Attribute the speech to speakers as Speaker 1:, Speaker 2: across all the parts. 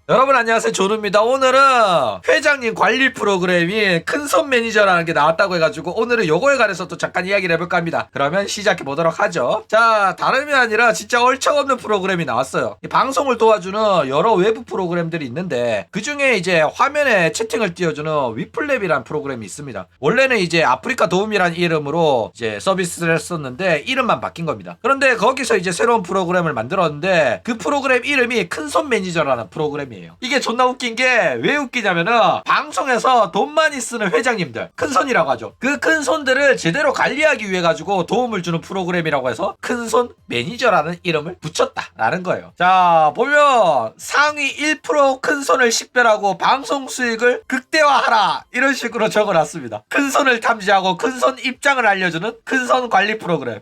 Speaker 1: 여러분 안녕하세요, 조루입니다. 오늘은 회장님 관리 프로그램이 큰손 매니저라는 게 나왔다고 해가지고 오늘은 요거에 관해서 또 잠깐 이야기를 해볼까 합니다. 그러면 시작해 보도록 하죠. 자, 다름이 아니라 진짜 얼척없는 프로그램이 나왔어요. 이 방송을 도와주는 여러 외부 프로그램들이 있는데 그 중에 이제 화면에 채팅을 띄워주는 위플랩이라는 프로그램이 있습니다. 원래는 이제 아프리카 도움이라는 이름으로 이제 서비스를 했었는데 이름만 바뀐 겁니다. 그런데 거기서 이제 새로운 프로그램을 만들었는데 그 프로그램 이름이 큰손 매니저라는 프로그램이에요. 이게 존나 웃긴 게 왜 웃기냐면은 방송에서 돈 많이 쓰는 회장님들, 큰손이라고 하죠. 그 큰손들을 제대로 관리하기 위해 가지고 도움을 주는 프로그램이라고 해서 큰손 매니저라는 이름을 붙였다라는 거예요. 자, 보면 상위 1% 큰손을 식별하고 방송 수익을 극대화하라 이런 식으로 적어놨습니다. 큰손을 탐지하고 큰손 입장을 알려주는 큰손 관리 프로그램.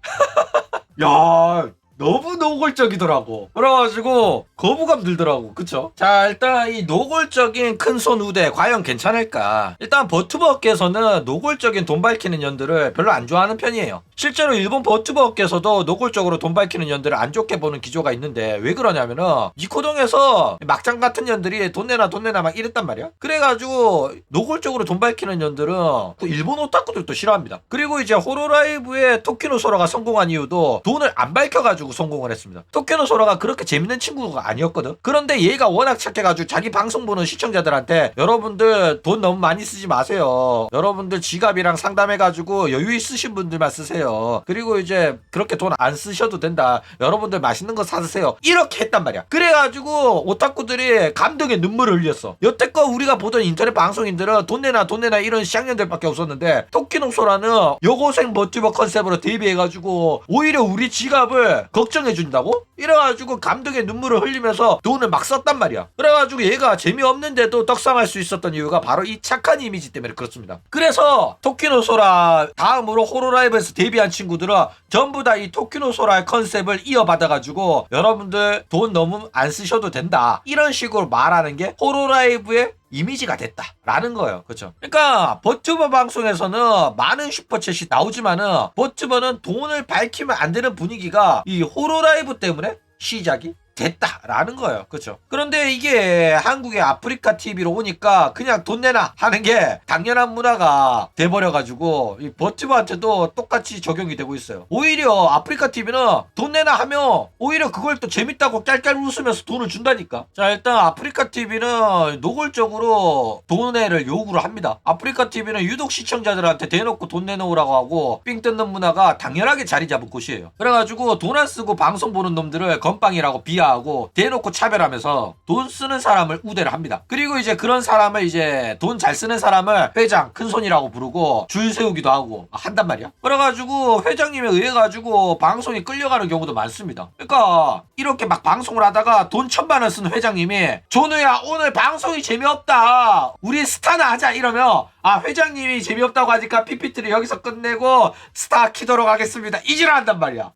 Speaker 1: 야, 너무 노골적이더라고. 그래가지고 거부감 들더라고. 그쵸? 자, 일단 이 노골적인 큰손 우대 과연 괜찮을까? 일단 버튜버 업계에서는 노골적인 돈 밝히는 년들을 별로 안 좋아하는 편이에요. 실제로 일본 버튜버 업계에서도 노골적으로 돈 밝히는 년들을 안 좋게 보는 기조가 있는데 왜 그러냐면은 니코동에서 막장 같은 년들이 돈 내놔 막 이랬단 말이야. 그래가지고 노골적으로 돈 밝히는 년들은 그 일본 오타쿠들도 싫어합니다. 그리고 이제 호로라이브에 토키노 소라가 성공한 이유도 돈을 안 밝혀가지고 성공을 했습니다. 토키노 소라가 그렇게 재밌는 친구가 아니었거든. 그런데 얘가 워낙 착해가지고 자기 방송 보는 시청자들한테 여러분들 돈 너무 많이 쓰지 마세요. 여러분들 지갑이랑 상담해가지고 여유 있으신 분들만 쓰세요. 그리고 이제 그렇게 돈 안 쓰셔도 된다. 여러분들 맛있는 거 사드세요. 이렇게 했단 말이야. 그래가지고 오타쿠들이 감동의 눈물을 흘렸어. 여태껏 우리가 보던 인터넷 방송인들은 돈 내놔 이런 쌍년들밖에 없었는데 토키노 소라는 여고생 버튜버 컨셉으로 데뷔해가지고 오히려 우리 지갑을 걱정해준다고? 이래가지고 감동의 눈물을 흘리면서 돈을 막 썼단 말이야. 그래가지고 얘가 재미없는데도 떡상할 수 있었던 이유가 바로 이 착한 이미지 때문에 그렇습니다. 그래서 토키노 소라 다음으로 호로라이브에서 데뷔한 친구들은 전부 다 이 토키노 소라의 컨셉을 이어받아가지고 여러분들 돈 너무 안 쓰셔도 된다 이런 식으로 말하는 게 호로라이브의 이미지가 됐다라는 거예요. 그렇죠? 그러니까 버튜버 방송에서는 많은 슈퍼챗이 나오지만은 버튜버는 돈을 밝히면 안 되는 분위기가 이 호로라이브 때문에 시작이 됐다라는 거예요. 그렇죠? 그런데 이게 한국의 아프리카 TV로 오니까 그냥 돈 내놔 하는 게 당연한 문화가 돼버려가지고 이 버튜버한테도 똑같이 적용이 되고 있어요. 오히려 아프리카 TV는 돈 내놔 하면 오히려 그걸 또 재밌다고 깔깔 웃으면서 돈을 준다니까. 자, 일단 아프리카 TV는 노골적으로 돈을 요구를 합니다. 아프리카 TV는 유독 시청자들한테 대놓고 돈 내놓으라고 하고 삥 뜯는 문화가 당연하게 자리 잡은 곳이에요. 그래가지고 돈 안 쓰고 방송 보는 놈들을 건빵이라고 하고 대놓고 차별하면서 돈 쓰는 사람을 우대를 합니다. 그리고 이제 그런 사람을 이제 돈 잘 쓰는 사람을 회장 큰손이라고 부르고 줄 세우기도 하고 한단 말이야. 그래가지고 회장님에 의해 가지고 방송이 끌려가는 경우도 많습니다. 그러니까 이렇게 막 방송을 하다가 돈 1,000만 원 쓰는 회장님이 조누야 오늘 방송이 재미없다 우리 스타나 하자 이러면 아 회장님이 재미없다고 하니까 PPT를 여기서 끝내고 스타 키도록 하겠습니다 이지랄 한단 말이야.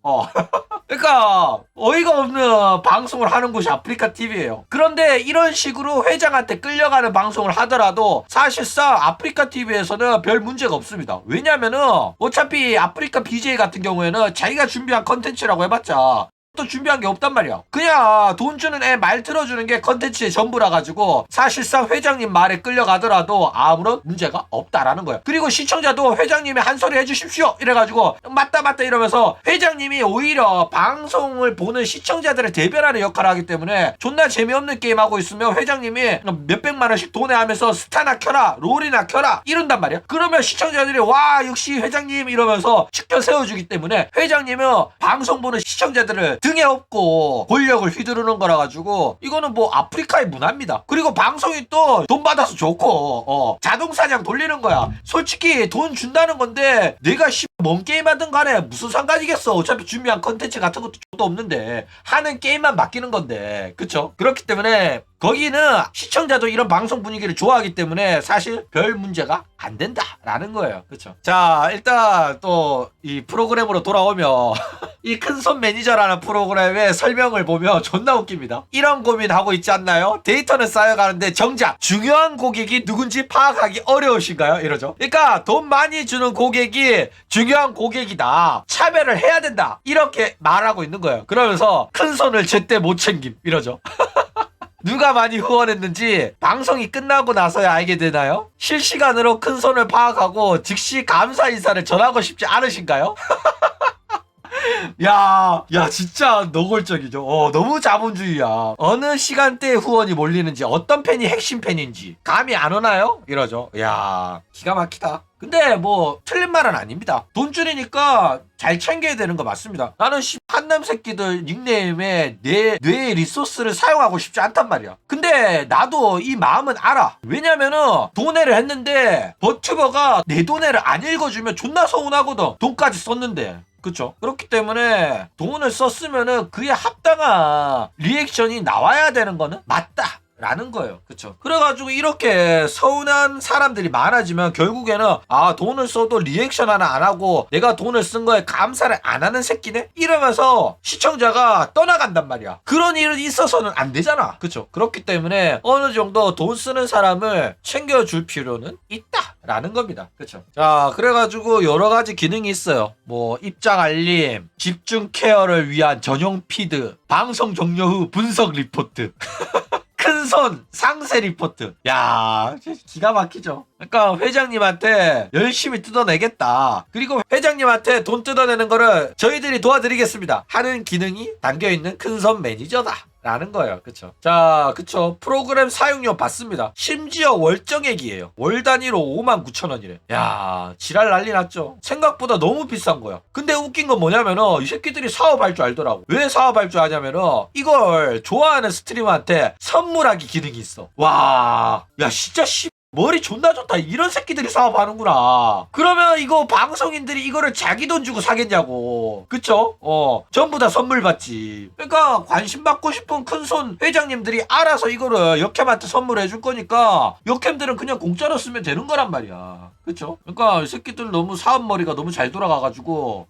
Speaker 1: 그러니까 어이가 없는 방송을 하는 곳이 아프리카 TV예요. 그런데 이런 식으로 회장한테 끌려가는 방송을 하더라도 사실상 아프리카 TV에서는 별 문제가 없습니다. 왜냐면은 어차피 아프리카 BJ 같은 경우에는 자기가 준비한 컨텐츠라고 해봤자 또 준비한 게 없단 말이야. 그냥 돈 주는 애 말 들어주는 게 컨텐츠의 전부라 가지고 사실상 회장님 말에 끌려가더라도 아무런 문제가 없다라는 거야. 그리고 시청자도 회장님이 한 소리 해주십시오 이래가지고 맞다 이러면서 회장님이 오히려 방송을 보는 시청자들을 대변하는 역할을 하기 때문에 존나 재미없는 게임 하고 있으면 회장님이 몇백만 원씩 돈에 하면서 스타나 켜라 롤이나 켜라 이런단 말이야. 그러면 시청자들이 와 역시 회장님 이러면서 치켜 세워주기 때문에 회장님은 방송 보는 시청자들을 등에 업고 권력을 휘두르는 거라 가지고 이거는 뭐 아프리카의 문화입니다. 그리고 방송이 또 돈 받아서 좋고 자동사냥 돌리는 거야. 솔직히 돈 준다는 건데 내가 뭔 게임 하든 간에 무슨 상관이겠어. 어차피 준비한 컨텐츠 같은 것도 없는데 하는 게임만 맡기는 건데 그쵸? 그렇기 때문에 거기는 시청자도 이런 방송 분위기를 좋아하기 때문에 사실 별 문제가 안 된다라는 거예요. 그쵸? 자, 일단 또 이 프로그램으로 돌아오면 이 큰손 매니저라는 프로그램의 설명을 보면 존나 웃깁니다. 이런 고민하고 있지 않나요? 데이터는 쌓여가는데 정작 중요한 고객이 누군지 파악하기 어려우신가요? 이러죠. 그러니까 돈 많이 주는 고객이 중요한 고객이다. 차별을 해야 된다. 이렇게 말하고 있는 거예요. 그러면서 큰손을 제때 못 챙김. 이러죠. 누가 많이 후원했는지 방송이 끝나고 나서야 알게 되나요? 실시간으로 큰 손을 파악하고 즉시 감사 인사를 전하고 싶지 않으신가요? 야 진짜 노골적이죠. 너무 자본주의야. 어느 시간대에 후원이 몰리는지 어떤 팬이 핵심 팬인지 감이 안 오나요? 이러죠. 야 기가 막히다. 근데 뭐 틀린 말은 아닙니다. 돈 줄이니까 잘 챙겨야 되는 거 맞습니다. 나는 한남 새끼들 닉네임에 내 뇌의 리소스를 사용하고 싶지 않단 말이야. 근데 나도 이 마음은 알아. 왜냐면은 돈해를 했는데 버튜버가 내 돈해를 안 읽어주면 존나 서운하거든. 돈까지 썼는데. 그쵸? 그렇기 때문에 돈을 썼으면은 그에 합당한 리액션이 나와야 되는 거는 맞다 라는 거예요. 그쵸? 그래가지고 이렇게 서운한 사람들이 많아지면 결국에는 돈을 써도 리액션 하나 안 하고 내가 돈을 쓴 거에 감사를 안 하는 새끼네? 이러면서 시청자가 떠나간단 말이야. 그런 일은 있어서는 안 되잖아. 그쵸? 그렇기 때문에 어느 정도 돈 쓰는 사람을 챙겨줄 필요는 있다 라는 겁니다. 그쵸? 자, 그래가지고 여러 가지 기능이 있어요. 뭐 입장 알림, 집중 케어를 위한 전용 피드, 방송 종료 후 분석 리포트 큰손 상세 리포트. 야 기가 막히죠. 그러니까 회장님한테 열심히 뜯어내겠다. 그리고 회장님한테 돈 뜯어내는 거를 저희들이 도와드리겠습니다 하는 기능이 담겨있는 큰손 매니저다 라는 거예요. 그쵸? 자, 그쵸. 프로그램 사용료 받습니다. 심지어 월정액이에요. 월 단위로 59,000원이래. 야 지랄 난리 났죠. 생각보다 너무 비싼 거야. 근데 웃긴 건 뭐냐면은 이 새끼들이 사업할 줄 알더라고. 왜 사업할 줄 아냐면은 이걸 좋아하는 스트리머한테 선물하기 기능이 있어. 와, 야 진짜 머리 존나 좋다. 이런 새끼들이 사업하는구나. 그러면 이거 방송인들이 이거를 자기 돈 주고 사겠냐고. 그쵸? 전부 다 선물 받지. 그러니까 관심 받고 싶은 큰손 회장님들이 알아서 이거를 역캠한테 선물해 줄 거니까 역캠들은 그냥 공짜로 쓰면 되는 거란 말이야. 그쵸? 그러니까 이 새끼들 너무 사업머리가 너무 잘 돌아가가지고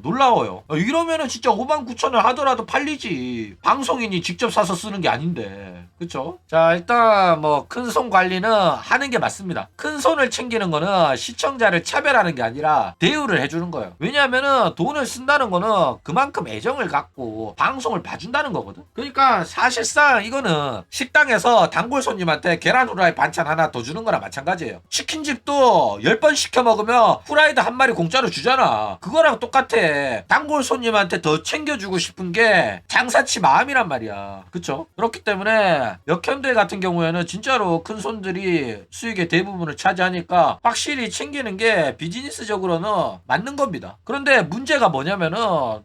Speaker 1: 놀라워요. 이러면은 진짜 59,000원 하더라도 팔리지. 방송인이 직접 사서 쓰는 게 아닌데. 그쵸? 자, 일단 뭐 큰손 관리는 하는 게 맞습니다. 큰 손을 챙기는 거는 시청자를 차별하는 게 아니라 대우를 해주는 거예요. 왜냐하면은 돈을 쓴다는 거는 그만큼 애정을 갖고 방송을 봐준다는 거거든. 그러니까 사실상 이거는 식당에서 단골 손님한테 계란 후라이 반찬 하나 더 주는 거랑 마찬가지예요. 치킨집도 10번 시켜 먹으면 후라이드 한 마리 공짜로 주잖아. 그거랑 똑같아. 단골 손님한테 더 챙겨주고 싶은 게 장사치 마음이란 말이야. 그쵸? 그렇기 때문에 역현대 같은 경우에는 진짜로 큰 손들이 수익의 대부분을 차지하니까 확실히 챙기는 게 비즈니스적으로는 맞는 겁니다. 그런데 문제가 뭐냐면은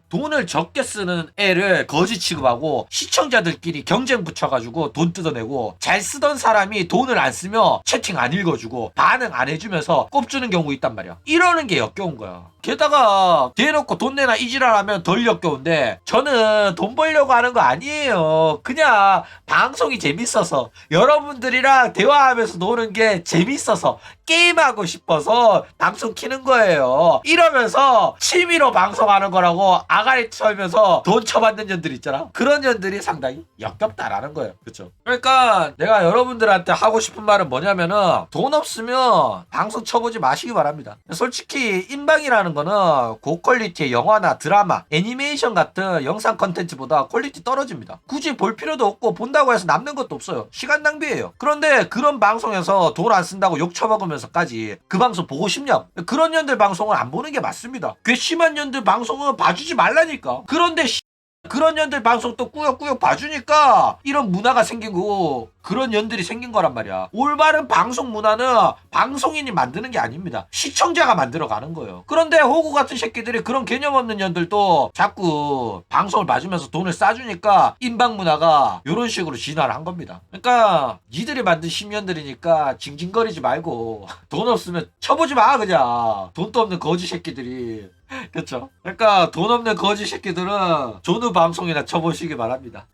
Speaker 1: 돈을 적게 쓰는 애를 거지 취급하고 시청자들끼리 경쟁 붙여가지고 돈 뜯어내고 잘 쓰던 사람이 돈을 안 쓰면 채팅 안 읽어주고 반응 안 해주면서 꼽주는 경우 있단 말이야. 이러는 게 역겨운 거야. 게다가 대놓고 돈 내나 이지랄하면 덜 역겨운데 저는 돈 벌려고 하는 거 아니에요. 그냥 방송이 재밌어서 여러분들이랑 대화하면서 노는 게 재밌어서 게임하고 싶어서 방송 키는 거예요. 이러면서 취미로 방송하는 거라고 아가리 털면서 돈 쳐받는 년들 있잖아. 그런 년들이 상당히 역겹다라는 거예요. 그쵸? 그러니까 내가 여러분들한테 하고 싶은 말은 뭐냐면은 돈 없으면 방송 쳐보지 마시기 바랍니다. 솔직히 인방이라는 거는 고퀄리티의 영화나 드라마, 애니메이션 같은 영상 컨텐츠보다 퀄리티 떨어집니다. 굳이 볼 필요도 없고 본다고 해서 남는 것도 없어요. 시간 낭비예요. 그런데 그런 방송에서 돈 안 쓴다고 욕 처먹으면서까지 그 방송 보고 싶냐고. 그런 년들 방송을 안 보는 게 맞습니다. 괘씸한 년들 방송은 봐주지 말라니까. 그런데 그런 년들 방송 또 꾸역꾸역 봐주니까 이런 문화가 생긴 거고 그런 년들이 생긴 거란 말이야. 올바른 방송 문화는 방송인이 만드는 게 아닙니다. 시청자가 만들어가는 거예요. 그런데 호구 같은 새끼들이 그런 개념 없는 년들도 자꾸 방송을 봐주면서 돈을 싸주니까 인방 문화가 이런 식으로 진화를 한 겁니다. 그러니까 니들이 만든 심년들이니까 징징거리지 말고 돈 없으면 쳐보지 마. 그냥 돈도 없는 거지 새끼들이. 그쵸? 그러니까 돈 없는 거지 새끼들은 존우 방송이나 쳐보시기 바랍니다.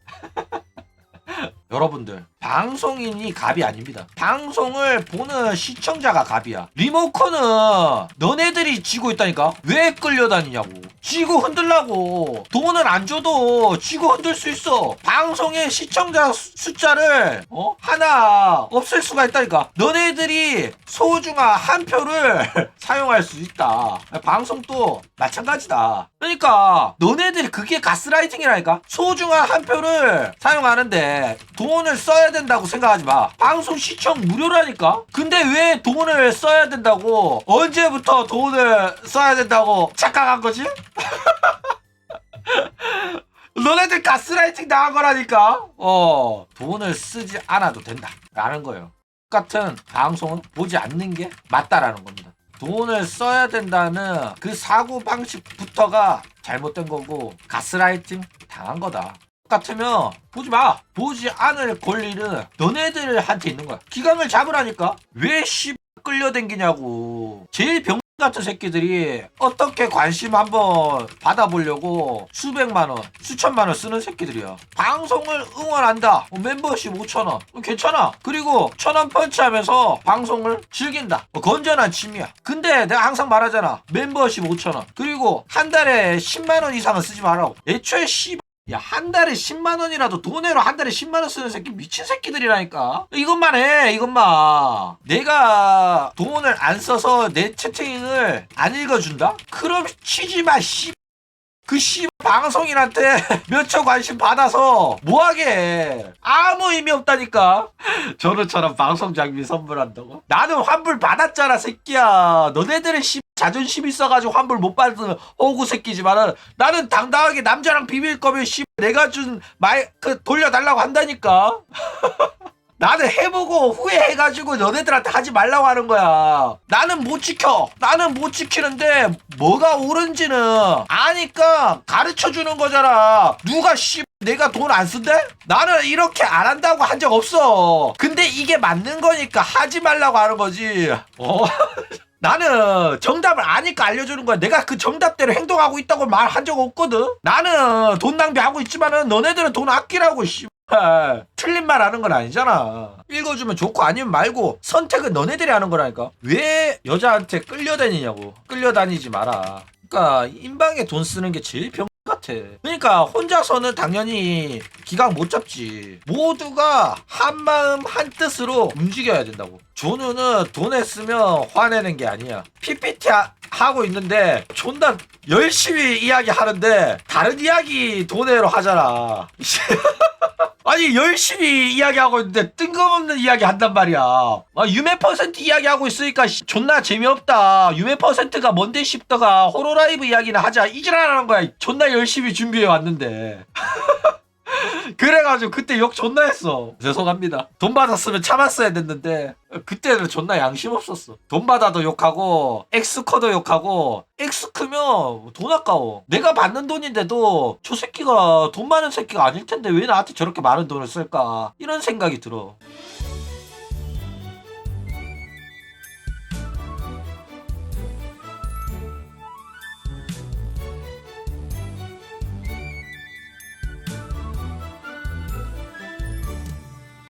Speaker 1: 여러분들 방송인이 갑이 아닙니다. 방송을 보는 시청자가 갑이야. 리모컨은 너네들이 쥐고 있다니까. 왜 끌려다니냐고. 쥐고 흔들라고. 돈을 안 줘도 쥐고 흔들 수 있어. 방송의 시청자 숫자를 하나 없앨 수가 있다니까. 너네들이 소중한 한 표를 사용할 수 있다. 방송도 마찬가지다. 그러니까 너네들이 그게 가스라이팅이라니까. 소중한 한 표를 사용하는데 돈을 써야 된다고 생각하지 마. 방송 시청 무료라니까. 근데 왜 돈을 써야 된다고, 언제부터 돈을 써야 된다고 착각한 거지? 너네들 가스라이팅 당한 거라니까. 돈을 쓰지 않아도 된다 라는 거예요. 똑같은 방송은 보지 않는 게 맞다라는 겁니다. 돈을 써야 된다는 그 사고방식부터가 잘못된 거고 가스라이팅 당한 거다. 똑같으면 보지 마. 보지 않을 권리는 너네들한테 있는 거야. 기강을 잡으라니까. 왜 끌려댕기냐고. 제일 병 같은 새끼들이 어떻게 관심 한번 받아보려고 수백만원 수천만원 쓰는 새끼들이야. 방송을 응원한다. 멤버십 5,000원 괜찮아. 그리고 1,000원 펀치하면서 방송을 즐긴다. 건전한 취미야. 근데 내가 항상 말하잖아. 멤버십 5,000원 그리고 한 달에 10만원 이상은 쓰지 말라고. 애초에 야, 한 달에 10만원이라도 돈으로 한 달에 10만원 쓰는 새끼 미친 새끼들이라니까. 이것만 해, 이것만. 내가 돈을 안 써서 내 채팅을 안 읽어준다? 그럼 치지 마, 그 방송인한테 몇 초 관심 받아서 뭐하게. 아무 의미 없다니까. 저는처럼 방송 장비 선물한다고? 나는 환불 받았잖아, 새끼야. 너네들은 자존심 있어가지고 환불 못 받으면 호구 새끼지만은 나는 당당하게 남자랑 비빌 거면 내가 준 돌려달라고 한다니까. 나는 해보고 후회해가지고 너네들한테 하지 말라고 하는 거야. 나는 못 지켜. 나는 못 지키는데 뭐가 옳은지는 아니까 가르쳐주는 거잖아. 누가 내가 돈 안 쓴대? 나는 이렇게 안 한다고 한 적 없어. 근데 이게 맞는 거니까 하지 말라고 하는 거지. 나는 정답을 아니까 알려주는 거야. 내가 그 정답대로 행동하고 있다고 말한 적 없거든. 나는 돈 낭비하고 있지만은 너네들은 돈 아끼라고. 틀린 말 하는 건 아니잖아. 읽어주면 좋고 아니면 말고 선택은 너네들이 하는 거라니까. 왜 여자한테 끌려다니냐고. 끌려다니지 마라. 그러니까 인방에 돈 쓰는 게 제일 병 같아. 그러니까 혼자서는 당연히 기강 못 잡지. 모두가 한마음 한뜻으로 움직여야 된다고. 존우는 돈 했으면 화내는 게 아니야. PPT 하고 있는데 존나 열심히 이야기 하는데 다른 이야기 돈으로 하잖아. 아니 열심히 이야기하고 있는데 뜬금없는 이야기 한단 말이야. 유메 퍼센트 이야기하고 있으니까 존나 재미없다. 유메 퍼센트가 뭔데 싶다가 호로라이브 이야기나 하자. 이지랄하는 거야. 존나 열심히 준비해 왔는데. 그래가지고 그때 욕 존나 했어. 죄송합니다. 돈 받았으면 참았어야 됐는데 그때는 존나 양심 없었어. 돈 받아도 욕하고 엑스커도 욕하고. 엑스크면 돈 아까워. 내가 받는 돈인데도 저 새끼가 돈 많은 새끼가 아닐 텐데 왜 나한테 저렇게 많은 돈을 쓸까, 이런 생각이 들어.